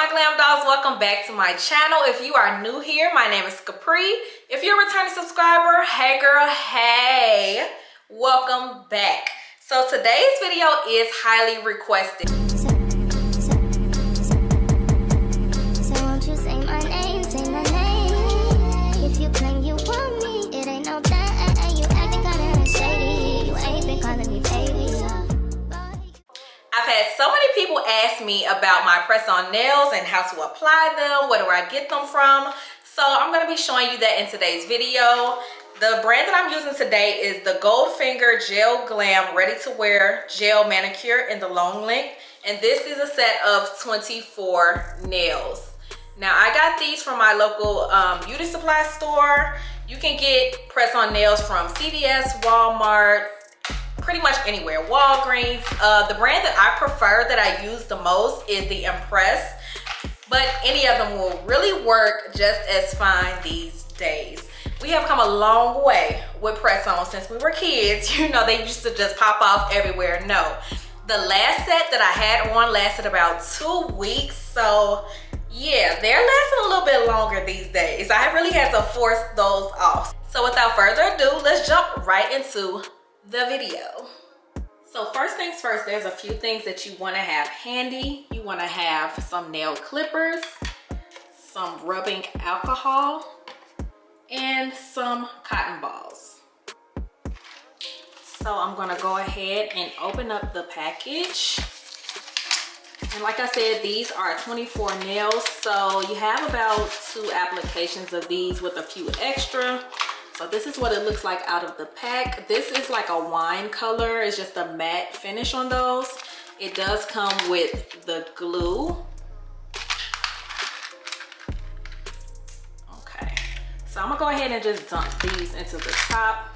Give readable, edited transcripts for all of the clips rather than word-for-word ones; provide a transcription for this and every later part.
my Glam Dolls, welcome back to my channel. If you are new here, my name is Capri. If you're a returning subscriber, hey girl, hey, welcome back. So today's video is highly requested. So won't you say my name, if you claim you want me, it ain't no that, you acting kinda shady, you ain't been calling me baby. I've had so many people ask me about my press-on nails and how to apply them, where do I get them from. So I'm going to be showing you that in today's video. The brand that I'm using today is the Goldfinger Gel Glam Ready to Wear Gel Manicure in the long length. And this is a set of 24 nails. Now I got these from my local beauty supply store. You can get press-on nails from CVS, Walmart, pretty much anywhere, Walgreens. The brand that I prefer, that I use the most, is the Impress, but any of them will really work just as fine these days. We have come a long way with press-on since we were kids. You know, they used to just pop off everywhere. No, the last set that I had on lasted about 2 weeks, so yeah, they're lasting a little bit longer these days. I really had to force those off. So without further ado, let's jump right into the video. So first things first, there's a few things that you want to have handy. You want to have some nail clippers, some rubbing alcohol, and some cotton balls. So I'm going to go ahead and open up the package. And like I said, these are 24 nails, so you have about 2 applications of these with a few extra. So this is what it looks like out of the pack. This is like a wine color. It's just a matte finish on those. It does come with the glue. Okay, so I'm gonna go ahead and just dump these into the top.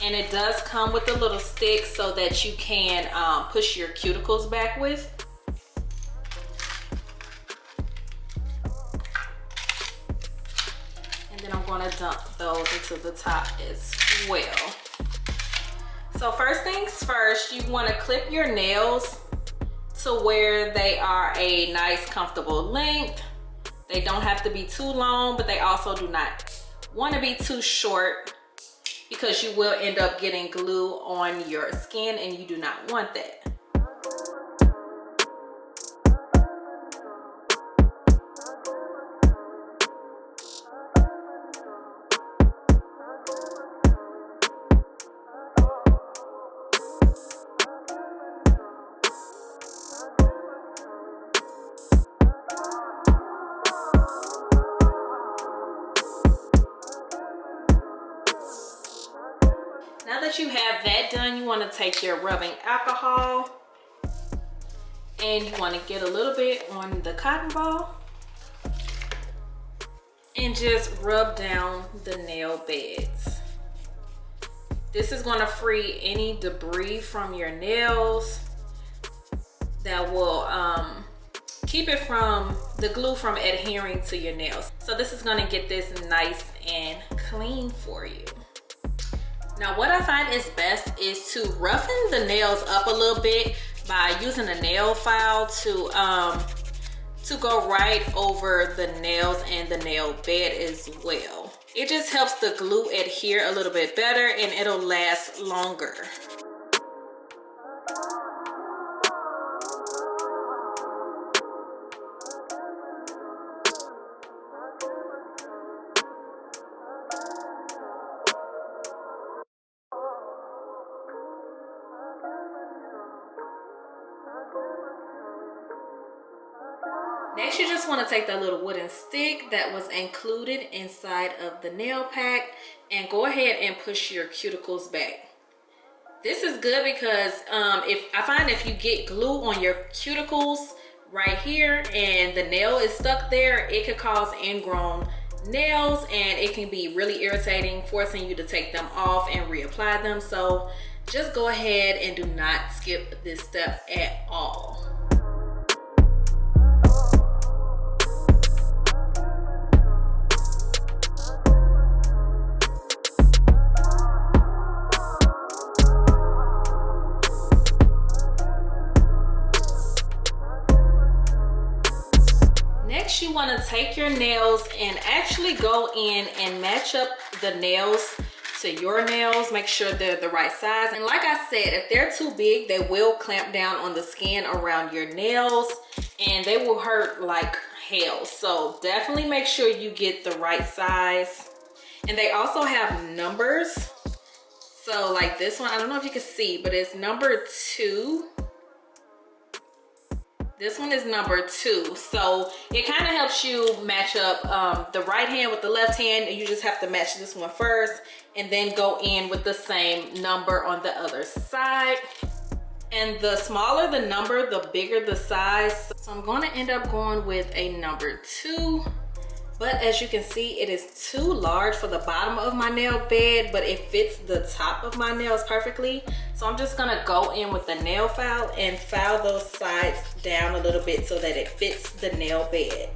And it does come with a little stick so that you can push your cuticles back with. I'm going to dump those into the top as well. So first things first, you want to clip your nails to where they are a nice comfortable length. They don't have to be too long, but they also do not want to be too short, because you will end up getting glue on your skin and you do not want that. Now that you have that done, you want to take your rubbing alcohol and you want to get a little bit on the cotton ball and just rub down the nail beds. This is going to free any debris from your nails that will keep it from the glue from adhering to your nails. So this is going to get this nice and clean for you. Now what I find is best is to roughen the nails up a little bit by using a nail file to go right over the nails and the nail bed as well. It just helps the glue adhere a little bit better and it'll last longer. Next, you just want to take that little wooden stick that was included inside of the nail pack and go ahead and push your cuticles back. This is good because I find if you get glue on your cuticles right here and the nail is stuck there, it could cause ingrown nails and it can be really irritating, forcing you to take them off and reapply them. So just go ahead and do not skip this step at all. Next, you want to take your nails and actually go in and match up the nails to your nails. Make sure they're the right size. And like I said, if they're too big, they will clamp down on the skin around your nails and they will hurt like hell. So definitely make sure you get the right size. And they also have numbers. So like this one, I don't know if you can see, but it's number 2. This one is number 2. So it kind of helps you match up the right hand with the left hand. You just have to match this one first and then go in with the same number on the other side. And the smaller the number, the bigger the size. So I'm going to end up going with a number 2. But as you can see, it is too large for the bottom of my nail bed, but it fits the top of my nails perfectly. So I'm just gonna go in with the nail file and file those sides down a little bit so that it fits the nail bed.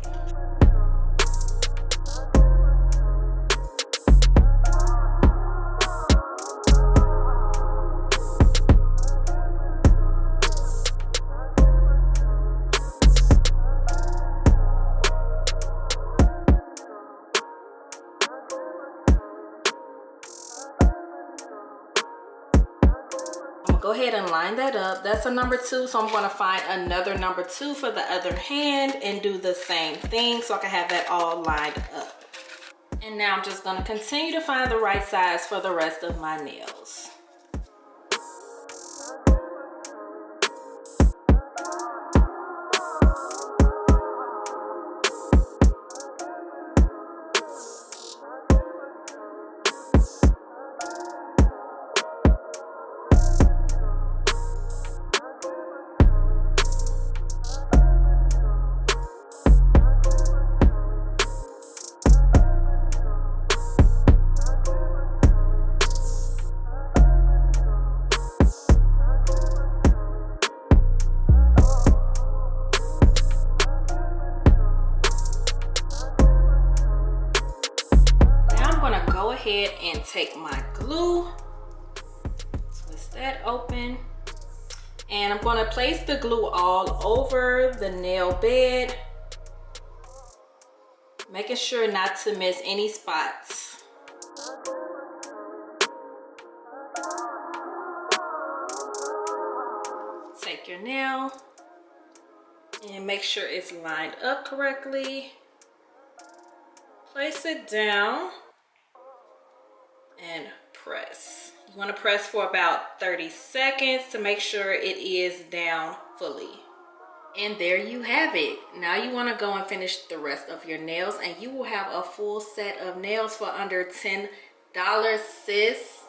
Go ahead and line that up. That's a number 2, so I'm going to find another number 2 for the other hand and do the same thing so I can have that all lined up. And now I'm just going to continue to find the right size for the rest of my nails. Ahead and take my glue, twist that open, and I'm going to place the glue all over the nail bed, making sure not to miss any spots. Take your nail and make sure it's lined up correctly. Place it down and press. You want to press for about 30 seconds to make sure it is down fully. And there you have it. Now you want to go and finish the rest of your nails and you will have a full set of nails for under $10, sis.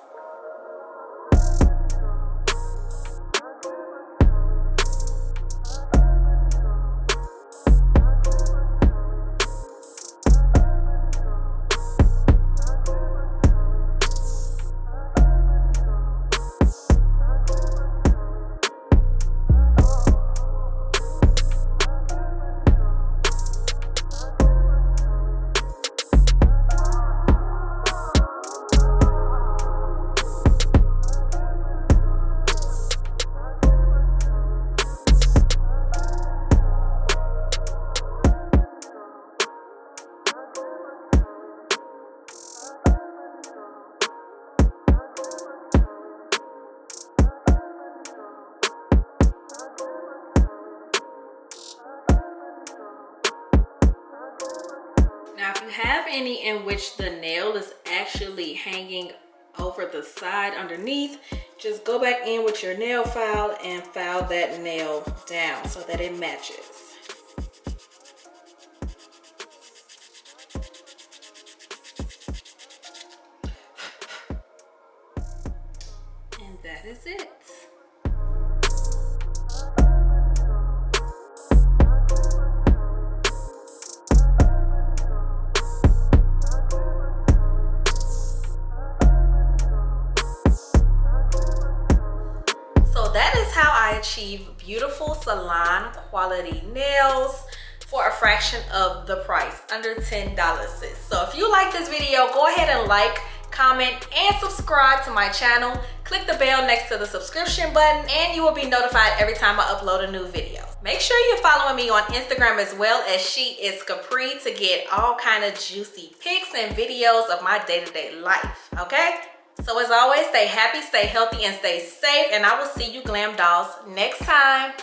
Now, if you have any in which the nail is actually hanging over the side underneath, just go back in with your nail file and file that nail down so that it matches. And that is it. That is how I achieve beautiful salon quality nails for a fraction of the price, under $10. So if you like this video, go ahead and like, comment, and subscribe to my channel. Click the bell next to the subscription button and you will be notified every time I upload a new video. Make sure you're following me on Instagram as well as She Is Capri to get all kind of juicy pics and videos of my day-to-day life, okay? So as always, stay happy, stay healthy, and stay safe, and I will see you Glam Dolls next time.